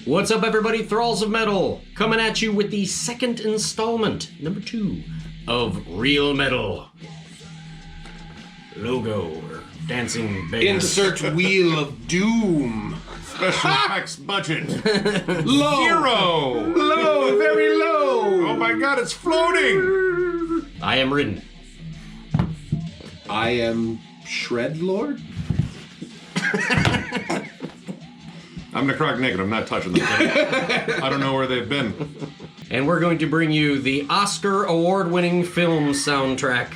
What's up, everybody? Thralls of Metal coming at you with the second installment, number 2, of Real Metal. Logo or dancing bears. Insert Wheel of Doom. Special effects budget. Low. 0. Low, very low. Oh my god, it's floating. I am Ridden. I am Shredlord. I'm Necrotic Nick, and I'm not touching them. I don't know where they've been. And we're going to bring you the Oscar award-winning film soundtrack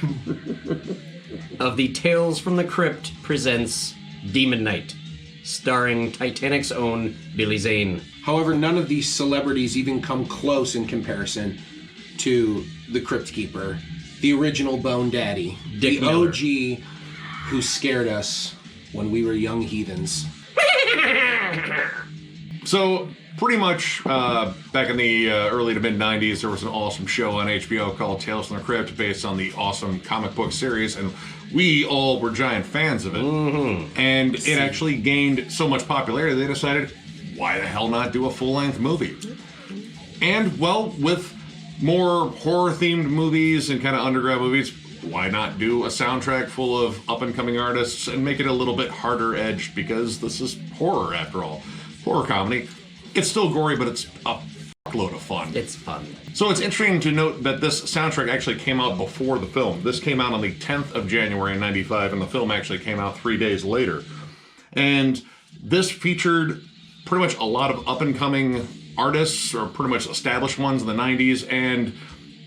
of the Tales from the Crypt presents Demon Knight, starring Titanic's own Billy Zane. However, none of these celebrities even come close in comparison to the Crypt Keeper, the original Bone Daddy, Dick the Miller. OG who scared us when we were young heathens. So, pretty much back in the early to mid-90s, there was an awesome show on HBO called Tales from the Crypt based on the awesome comic book series, and we all were giant fans of it. Mm-hmm. And it actually gained so much popularity, they decided, why the hell not do a full-length movie? And, well, with more horror-themed movies and kind of underground movies, why not do a soundtrack full of up-and-coming artists and make it a little bit harder-edged, because this is horror, after all. Horror comedy. It's still gory, but it's a fuckload of fun. It's fun. So it's interesting to note that this soundtrack actually came out before the film. This came out on the 10th of January in 95, and the film actually came out 3 days later. And this featured pretty much a lot of up-and-coming artists, or pretty much established ones in the 90s, and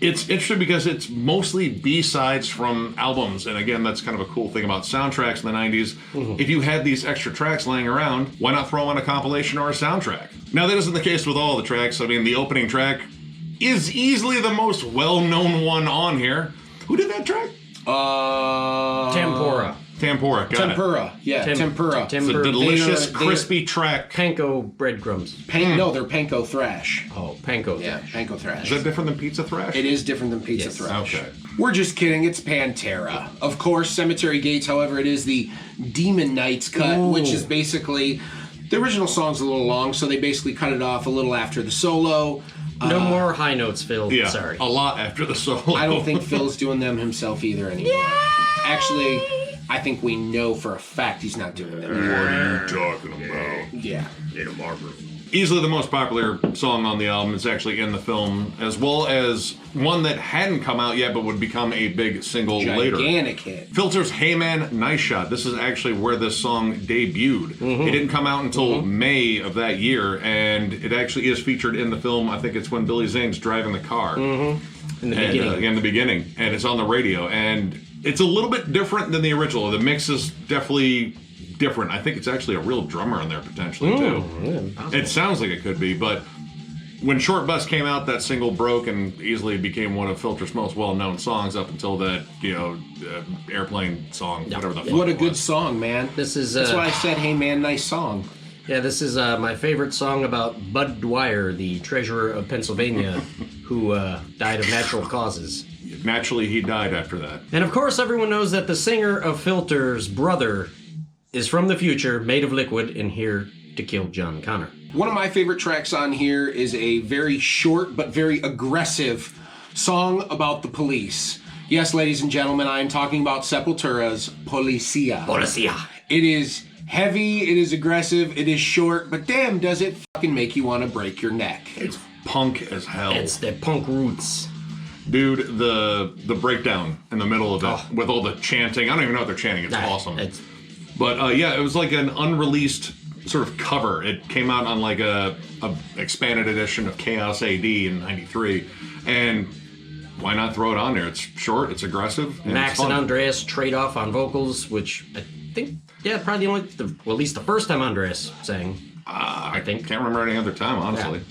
it's interesting because it's mostly B-sides from albums, and again, that's kind of a cool thing about soundtracks in the 90s. Mm-hmm. If you had these extra tracks laying around, why not throw on a compilation or a soundtrack? Now, that isn't the case with all the tracks. I mean, the opening track is easily the most well-known one on here. Who did that track? Tempura. Tempura, got Tempura, yeah, Tempura. it. It's a delicious, crispy track. Panko breadcrumbs. No, they're Panko Thrash. Oh, Panko. Yeah, Panko Thrash. Is that different than Pizza Thrash? It is different than Pizza Yes. Thrash. Okay. We're just kidding. It's Pantera. Of course, Cemetery Gates, however, it is the Demon Knights cut, which is basically... The original song's a little long, so they basically cut it off a little after the solo. No more high notes, Phil. Yeah, Sorry. a lot after the solo. I don't think Phil's doing them himself either anymore. Actually, I think we know for a fact he's not doing them anymore. What are you talking about? Yeah. Easily the most popular song on the album is actually in the film, as well as one that hadn't come out yet but would become a big single later. Gigantic hit. Filter's Hey Man, Nice Shot. This is actually where this song debuted. Mm-hmm. It didn't come out until May of that year, and it actually is featured in the film. I think it's when Billy Zane's driving the car. Mm-hmm. In the beginning. And it's on the radio. And it's a little bit different than the original. The mix is definitely different. I think it's actually a real drummer in there potentially too. Yeah, it sounds like it could be, but when Short Bus came out, that single broke and easily became one of Filter's most well-known songs up until that, airplane song, whatever the fuck What a it good was. song, man. This is That's why I said, hey man, nice song. Yeah, this is my favorite song about Bud Dwyer, the treasurer of Pennsylvania, who died of natural causes. Naturally, he died after that. And of course, everyone knows that the singer of Filter's brother is from the future, made of liquid, and here to kill John Connor. One of my favorite tracks on here is a very short but very aggressive song about the police. Yes, ladies and gentlemen, I am talking about Sepultura's Policia. Policia. It is heavy, it is aggressive, it is short, but damn, does it fucking make you want to break your neck. It's punk as hell. It's the punk roots. Dude, the breakdown in the middle of it, with all the chanting. I don't even know what they're chanting. It's awesome. But yeah, it was like an unreleased sort of cover. It came out on like a expanded edition of Chaos AD in @93, and why not throw it on there? It's short, it's aggressive, and Max it's fun. and Andreas trade off on vocals, which I think, probably at least the first time Andreas sang. I think. Can't remember any other time, honestly.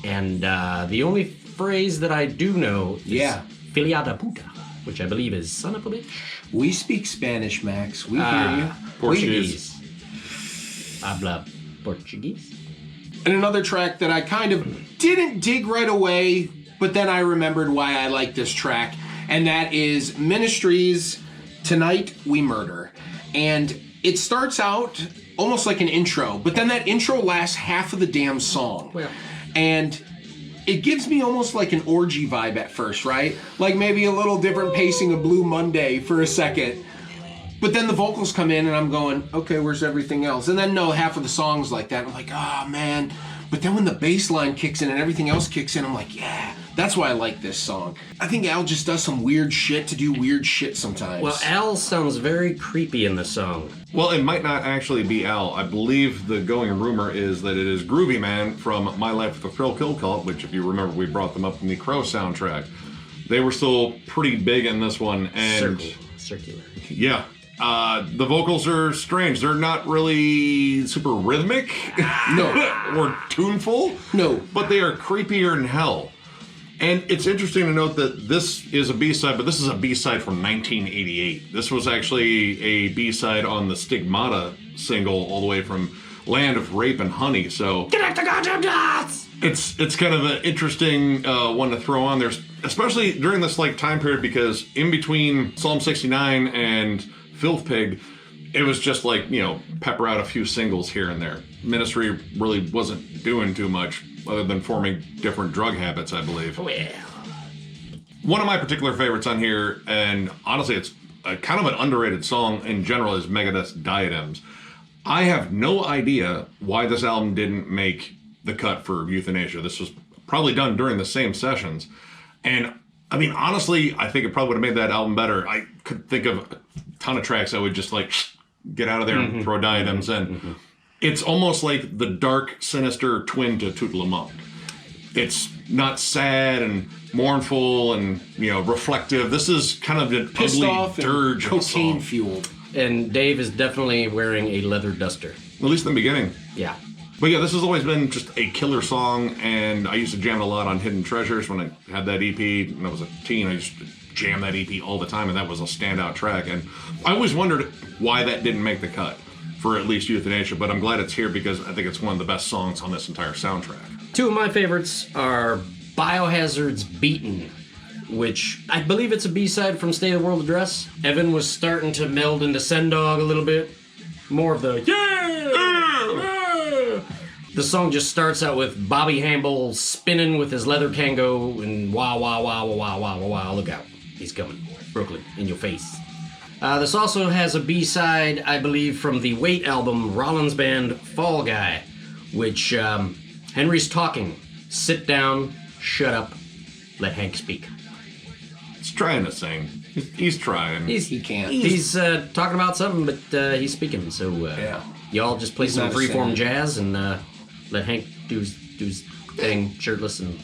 Yeah. And the only phrase that I do know is Filia da puta, which I believe is son of a bitch. We speak Spanish, Max. We hear you. Portuguese. Habla Portuguese. And another track that I kind of didn't dig right away, but then I remembered why I like this track, and that is Ministry's Tonight We Murder. And it starts out almost like an intro, but then that intro lasts half of the damn song. Well. And it gives me almost like an orgy vibe at first, right? Like maybe a little different pacing of Blue Monday for a second. But then the vocals come in and I'm going, okay, where's everything else? And then no, half of the song's like that. I'm like, oh man. But then when the bass line kicks in and everything else kicks in, I'm like, yeah, that's why I like this song. I think Al just does some weird shit to do weird shit sometimes. Well, Al sounds very creepy in this song. Well, it might not actually be Al. I believe the going rumor is that it is Groovy Man from My Life with the Thrill Kill Cult, which, if you remember, we brought them up in the Crow soundtrack. They were still pretty big in this one, and Circular. yeah. The vocals are strange. They're not really super rhythmic. No. Or tuneful. No. But they are creepier than hell. And it's interesting to note that this is a B-side, but this is a B-side from 1988. This was actually a B-side on the Stigmata single all the way from Land of Rape and Honey. So Connect the goddamn dots! it's kind of an interesting one to throw on there, especially during this like time period, because in between Psalm 69 and Filth Pig, it was just like, you know, pepper out a few singles here and there. Ministry really wasn't doing too much other than forming different drug habits, I believe. Well. One of my particular favorites on here, and honestly it's kind of an underrated song in general, is Megadeth's Diadems. I have no idea why this album didn't make the cut for Euthanasia. This was probably done during the same sessions. And I mean, honestly, I think it probably would have made that album better. I could think of a ton of tracks I would just like get out of there and throw Diadems in. It's almost like the dark, sinister twin to Tout Le Monde. It's not sad and mournful and, you know, reflective. This is kind of an Pissed ugly off dirge and of a song. cocaine fueled. And Dave is definitely wearing a leather duster. At least in the beginning. Yeah. But yeah, this has always been just a killer song, and I used to jam it a lot on Hidden Treasures when I had that EP. When I was a teen, I used to jam that EP all the time, and that was a standout track. And I always wondered why that didn't make the cut for at least Euthanasia, but I'm glad it's here because I think it's one of the best songs on this entire soundtrack. Two of my favorites are Biohazard's Beaten, which I believe it's a B-side from State of the World Address. Evan was starting to meld into Sendog a little bit. More of the yeah! The song just starts out with Bobby Hamble spinning with his leather Kango and wah, wah, wah, wah, wah, wah, wah, wah, look out. He's coming. Brooklyn, in your face. This also has a B-side, I believe, from the Wait album, Rollins Band Fall Guy, which Henry's talking. Sit down, shut up, let Hank speak. He's trying to sing. He's trying. He can't. He's talking about something, but he's speaking, so Yeah. y'all just play He's some not a freeform singer. jazz and let Hank do his thing, shirtless and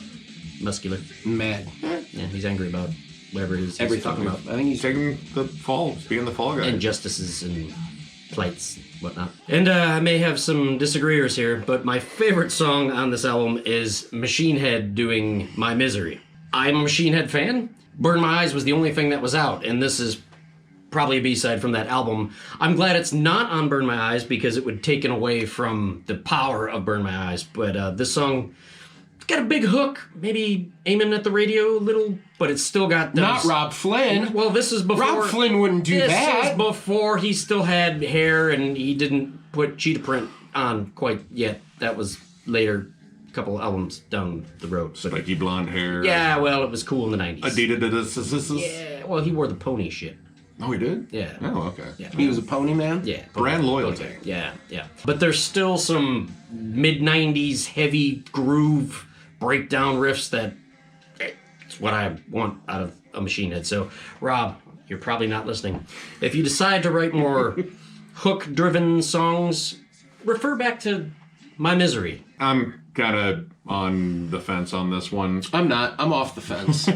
muscular. Mad. Yeah, he's angry about whatever it is he's Everything. talking about. I think he's Taking the fall, being the fall guy. Injustices and plights, whatnot. And I may have some disagreeers here, but my favorite song on this album is Machine Head doing My Misery. I'm a Machine Head fan. Burn My Eyes was the only thing that was out, and this is probably a B-side from that album. I'm glad it's not on Burn My Eyes because it would taken away from the power of Burn My Eyes, but this song got a big hook, maybe aiming at the radio a little, but it's still got those... not Rob Flynn. Well, this is before... Rob Flynn wouldn't do this that. is before he still had hair and he didn't put cheetah print on quite yet. That was later, a couple albums down the road. But, Spiky blonde hair. yeah, well, it was cool in the 90s. Adidas. Yeah, well, he wore the pony shit. Oh, he did? Yeah. Oh, okay. Yeah. He was a pony man? Yeah. Brand loyalty. Yeah, yeah. But there's still some mid-90s heavy groove breakdown riffs that it's what I want out of a Machine Head. So, Rob, you're probably not listening. If you decide to write more hook-driven songs, refer back to My Misery. I'm kind of on the fence on this one. I'm not. I'm off the fence.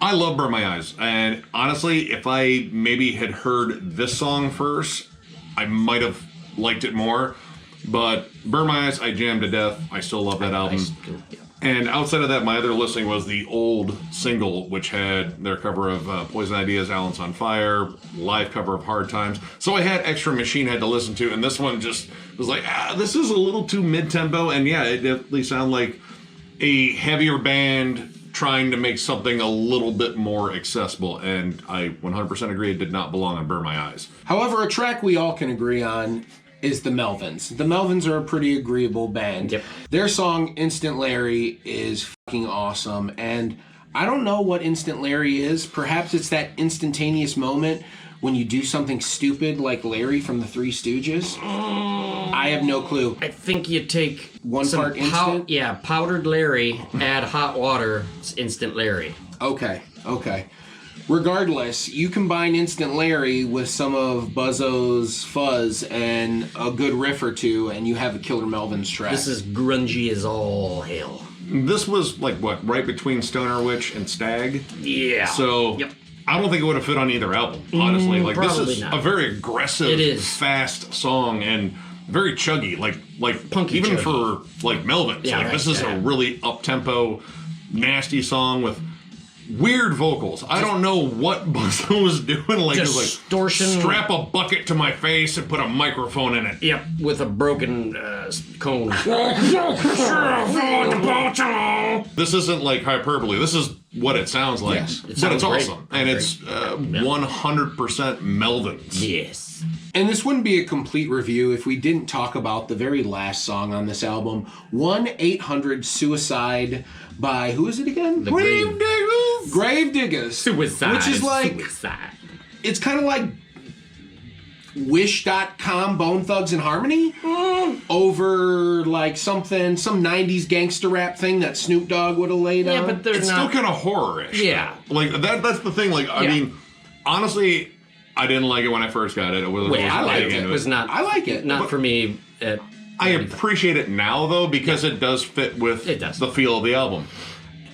I love Burn My Eyes, and honestly, if I maybe had heard this song first, I might have liked it more. But Burn My Eyes, I jammed to death. I still love that album. Yeah. And outside of that, my other listening was the old single, which had their cover of Poison Ideas, Alan's on Fire, live cover of Hard Times. So I had extra Machine Head to listen to, and this one just was like, this is a little too mid-tempo, and yeah, it definitely sounded like a heavier band trying to make something a little bit more accessible, and I 100% agree it did not belong on Burn My Eyes. However, a track we all can agree on is the Melvins. The Melvins are a pretty agreeable band. Yep. Their song Instant Larry is fucking awesome, and I don't know what Instant Larry is. Perhaps it's that instantaneous moment when you do something stupid like Larry from the Three Stooges. I have no clue. I think you take One part instant? Yeah, powdered Larry, add hot water, it's Instant Larry. Okay. Regardless, you combine Instant Larry with some of Buzzo's fuzz and a good riff or two, and you have a killer Melvins track. This is grungy as all hell. This was like what, right between Stoner Witch and Stag? Yeah. So Yep. I don't think it would have fit on either album, honestly. Like this probably is not. a very aggressive, It is. fast song and very chuggy, like Punky even chuggy. for like Melvins. Yeah, like right, this is yeah. a really up tempo, nasty song with weird vocals. I don't know what Buzzo was doing. Like, it was like Distortion. strap a bucket to my face and put a microphone in it. Yep, with a broken cone. This isn't like hyperbole. This is what it sounds like. Yes. It But sounds it's great. awesome. And it's 100% Melvins. Yes. And this wouldn't be a complete review if we didn't talk about the very last song on this album, 1-800-SUICIDE by, who is it again? The Gravediggaz. Suicide. Which is like, Suicide. it's kind of like Wish.com Bone Thugs and Harmony over like some 90s gangster rap thing that Snoop Dogg would have laid Yeah, on. but they're It's not. still kind of horror-ish. Yeah. Like, that's the thing. Like, I Yeah. mean, honestly, I didn't like it when I first got it. Wait, I liked into it. It was not. I like it. Not for me. I appreciate it now, though, because it does fit with It does. the feel of the album.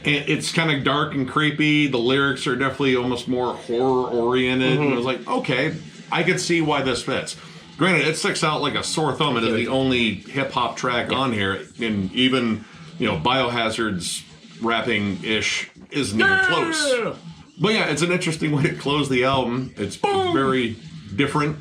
It's kind of dark and creepy. The lyrics are definitely almost more horror-oriented. And I was like, okay, I could see why this fits. Granted, it sticks out like a sore thumb. It is the only hip-hop track on here. And even, Biohazard's rapping-ish isn't even close. But yeah, it's an interesting way to close the album. It's very different.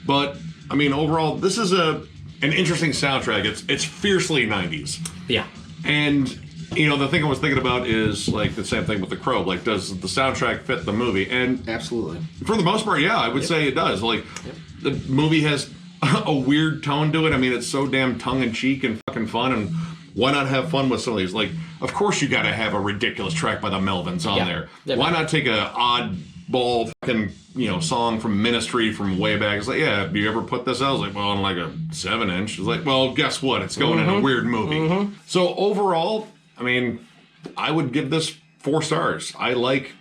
But, I mean, overall, this is an interesting soundtrack. It's fiercely 90s. Yeah. And, the thing I was thinking about is, like, the same thing with The Crow. Like, does the soundtrack fit the movie? And Absolutely. for the most part, yeah, I would say it does. Like, the movie has a weird tone to it. I mean, it's so damn tongue-in-cheek and fucking fun, and why not have fun with some of these? Like, of course you gotta have a ridiculous track by the Melvins on there. Yeah. Why not take a oddball fucking, song from Ministry from way back? It's like, yeah, have you ever put this out? I was like, well, on like a 7-inch. It's like, well, guess what? It's going in a weird movie. So overall, I mean, I would give this 4 stars. I like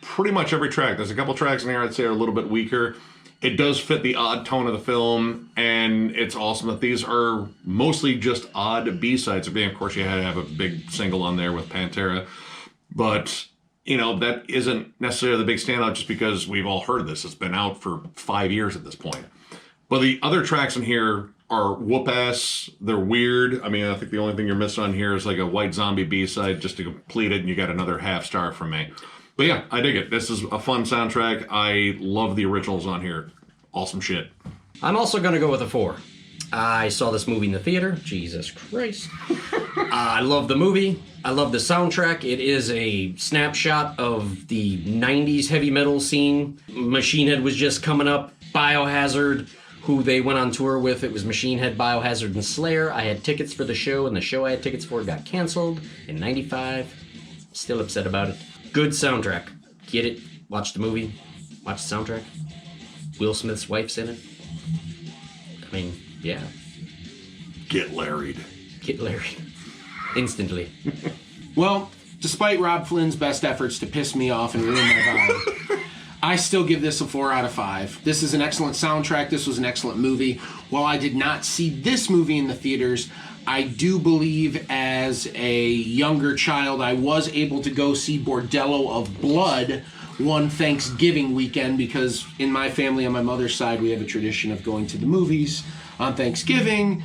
pretty much every track. There's a couple tracks in here I'd say are a little bit weaker. It does fit the odd tone of the film, and it's awesome that these are mostly just odd B-sides. I mean, of course, you had to have a big single on there with Pantera, but, that isn't necessarily the big standout just because we've all heard this. It's been out for 5 years at this point. But the other tracks in here are whoop-ass. They're weird. I mean, I think the only thing you're missing on here is like a White Zombie B-side just to complete it, and you got another half star from me. But yeah, I dig it. This is a fun soundtrack. I love the originals on here. Awesome shit. I'm also going to go with a 4. I saw this movie in the theater. Jesus Christ. I love the movie. I love the soundtrack. It is a snapshot of the 90s heavy metal scene. Machine Head was just coming up. Biohazard, who they went on tour with. It was Machine Head, Biohazard, and Slayer. I had tickets for the show, and the show I had tickets for got canceled in 95. Still upset about it. Good soundtrack. Get it. Watch the movie. Watch the soundtrack. Will Smith's wife's in it. I mean, yeah. Get larried. Get Larry. Instantly. Well, despite Rob Flynn's best efforts to piss me off and ruin my vibe, I still give this a 4 out of 5. This is an excellent soundtrack. This was an excellent movie. While I did not see this movie in the theaters, I do believe as a younger child I was able to go see Bordello of Blood one Thanksgiving weekend because in my family on my mother's side we have a tradition of going to the movies on Thanksgiving,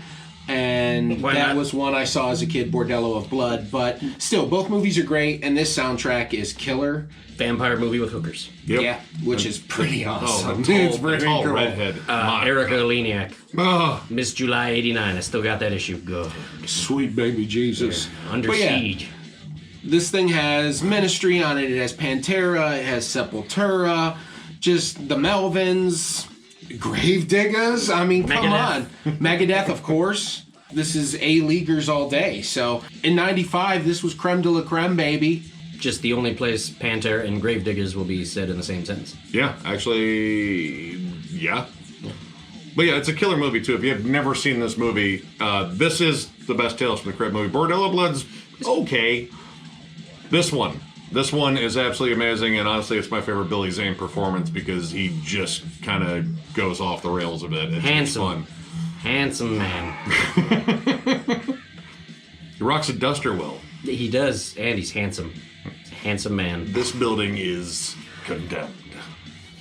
and Why that not? was one I saw as a kid, Bordello of Blood. But still, both movies are great, and this soundtrack is killer. Vampire movie with hookers. Yep. Yeah, which is pretty awesome. It's pretty tall cool. redhead. My Erica Leniak. Oh, Miss July 89. I still got that issue. Go. Sweet baby Jesus. Under But yeah, Siege. This thing has Ministry on it. It has Pantera. It has Sepultura. Just the Melvins. Gravediggaz. I mean, come on. Megadeth, of course. This is A-leaguers all day. So in 95, this was creme de la creme, baby. Just the only place Pantera and Gravediggaz will be said in the same sentence. Yeah, actually, yeah. But yeah, it's a killer movie too. If you have never seen this movie, this is the best Tales from the Crypt movie. Bordello Blood's okay. This one is absolutely amazing, and honestly, it's my favorite Billy Zane performance because he just kind of goes off the rails a bit. It's fun. Handsome man. He rocks a duster well. He does, and he's handsome. Handsome man. This building is condemned.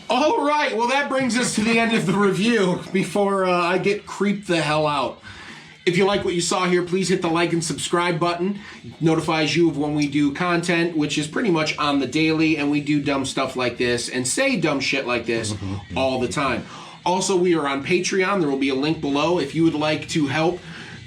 All right, well, that brings us to the end of the review before I get creeped the hell out. If you like what you saw here, please hit the like and subscribe button. It notifies you of when we do content, which is pretty much on the daily, and we do dumb stuff like this and say dumb shit like this all the time. Also, we are on Patreon. There will be a link below if you would like to help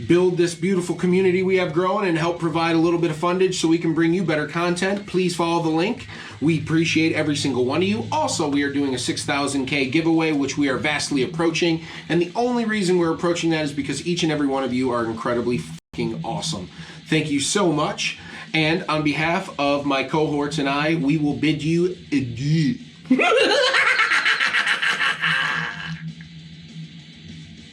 build this beautiful community we have growing and help provide a little bit of fundage so we can bring you better content. Please follow the link. We appreciate every single one of you. Also, we are doing a 6,000K giveaway, which we are vastly approaching. And the only reason we're approaching that is because each and every one of you are incredibly fucking awesome. Thank you so much. And on behalf of my cohorts and I, we will bid you adieu.